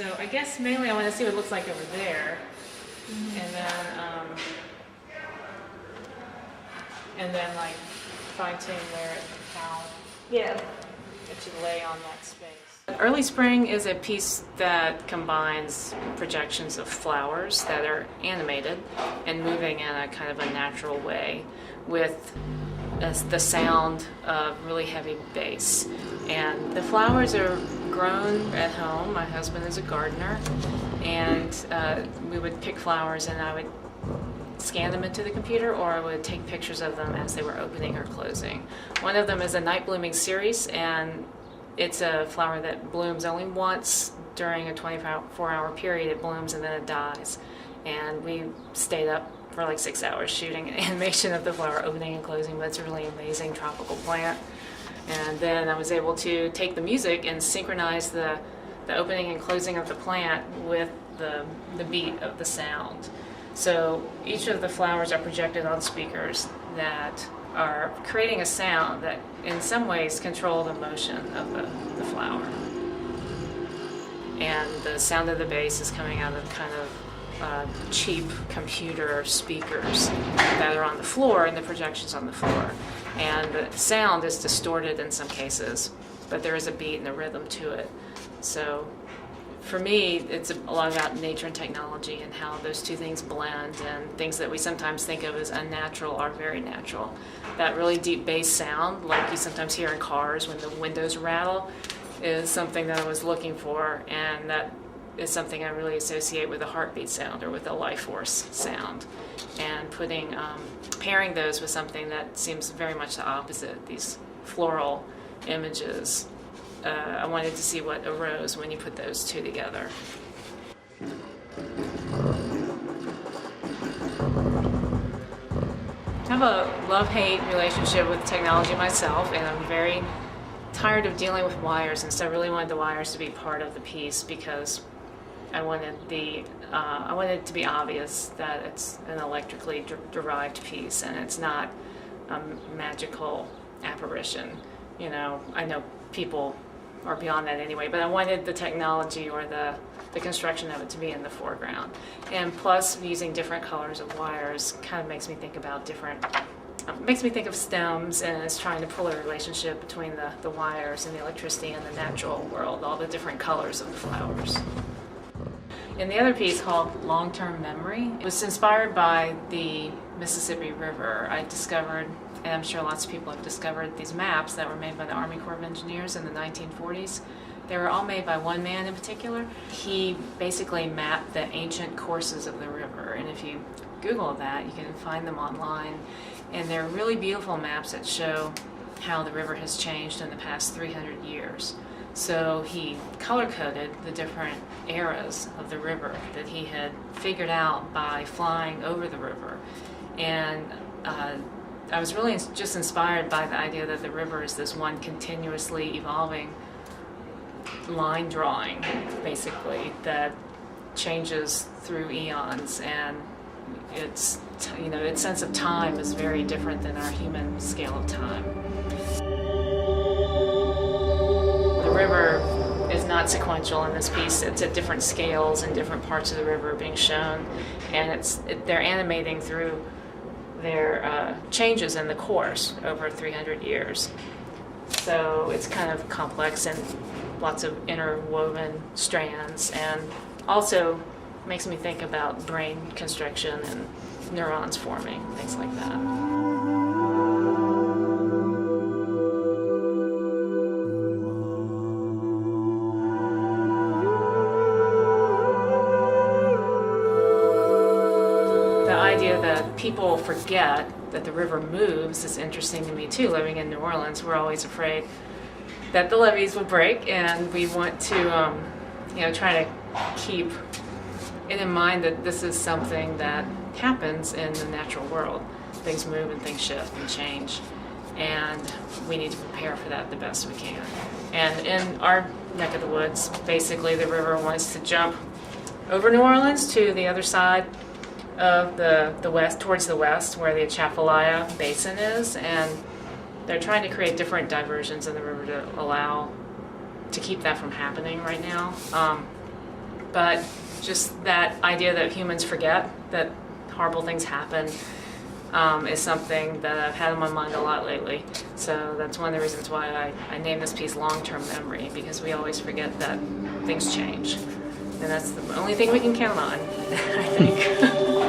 So I guess mainly I want to see what it looks like over there, and then like fine tune how Yeah. it should lay on that space. Early Spring is a piece that combines projections of flowers that are animated and moving in a kind of a natural way with the sound of really heavy bass. And the flowers are grown at home. My husband is a gardener, and we would pick flowers and I would scan them into the computer, or I would take pictures of them as they were opening or closing. One of them is a night blooming cerise, and it's a flower that blooms only once during a 24-hour period. It blooms and then it dies. And we stayed up for like 6 hours shooting an animation of the flower opening and closing, but it's a really amazing tropical plant. And then I was able to take the music and synchronize the opening and closing of the plant with the beat of the sound. So each of the flowers are projected on speakers that are creating a sound that in some ways control the motion of the flower. And the sound of the bass is coming out of kind of cheap computer speakers that are on the floor, and the projections on the floor. And the sound is distorted in some cases, but there is a beat and a rhythm to it. So for me, it's a lot about nature and technology and how those two things blend, and things that we sometimes think of as unnatural are very natural. That really deep bass sound, like you sometimes hear in cars when the windows rattle, is something that I was looking for, and that is something I really associate with a heartbeat sound or with a life force sound. And pairing those with something that seems very much the opposite, these floral images. I wanted to see what arose when you put those two together. I have a love-hate relationship with technology myself, and I'm very tired of dealing with wires, and so I really wanted the wires to be part of the piece because I wanted it to be obvious that it's an electrically derived piece and it's not a magical apparition. You know, I know people are beyond that anyway, but I wanted the technology or the construction of it to be in the foreground. And plus, using different colors of wires kind of makes me think of stems, and it's trying to pull a relationship between the wires and the electricity and the natural world, all the different colors of the flowers. And the other piece, called Long-Term Memory, was inspired by the Mississippi River. I discovered, and I'm sure lots of people have discovered, these maps that were made by the Army Corps of Engineers in the 1940s. They were all made by one man in particular. He basically mapped the ancient courses of the river, and if you Google that, you can find them online. And they're really beautiful maps that show how the river has changed in the past 300 years. So he color-coded the different eras of the river that he had figured out by flying over the river. And I was really just inspired by the idea that the river is this one continuously evolving line drawing, basically, that changes through eons, and its sense of time is very different than our human scale of time. The river is not sequential in this piece. It's at different scales and different parts of the river being shown, and they're animating through their changes in the course over 300 years. So it's kind of complex and lots of interwoven strands, and also makes me think about brain constriction and neurons forming, things like that. The idea that people forget that the river moves is interesting to me too. Living in New Orleans, we're always afraid that the levees will break, and we want to try to keep it in mind that this is something that happens in the natural world. Things move and things shift and change, and we need to prepare for that the best we can. And in our neck of the woods, basically the river wants to jump over New Orleans to the other side of the west, towards the west, where the Atchafalaya Basin is, and they're trying to create different diversions in the river to keep that from happening right now. But just that idea that humans forget, that horrible things happen, is something that I've had on my mind a lot lately. So that's one of the reasons why I named this piece Long-Term Memory, because we always forget that things change. And that's the only thing we can count on, I think.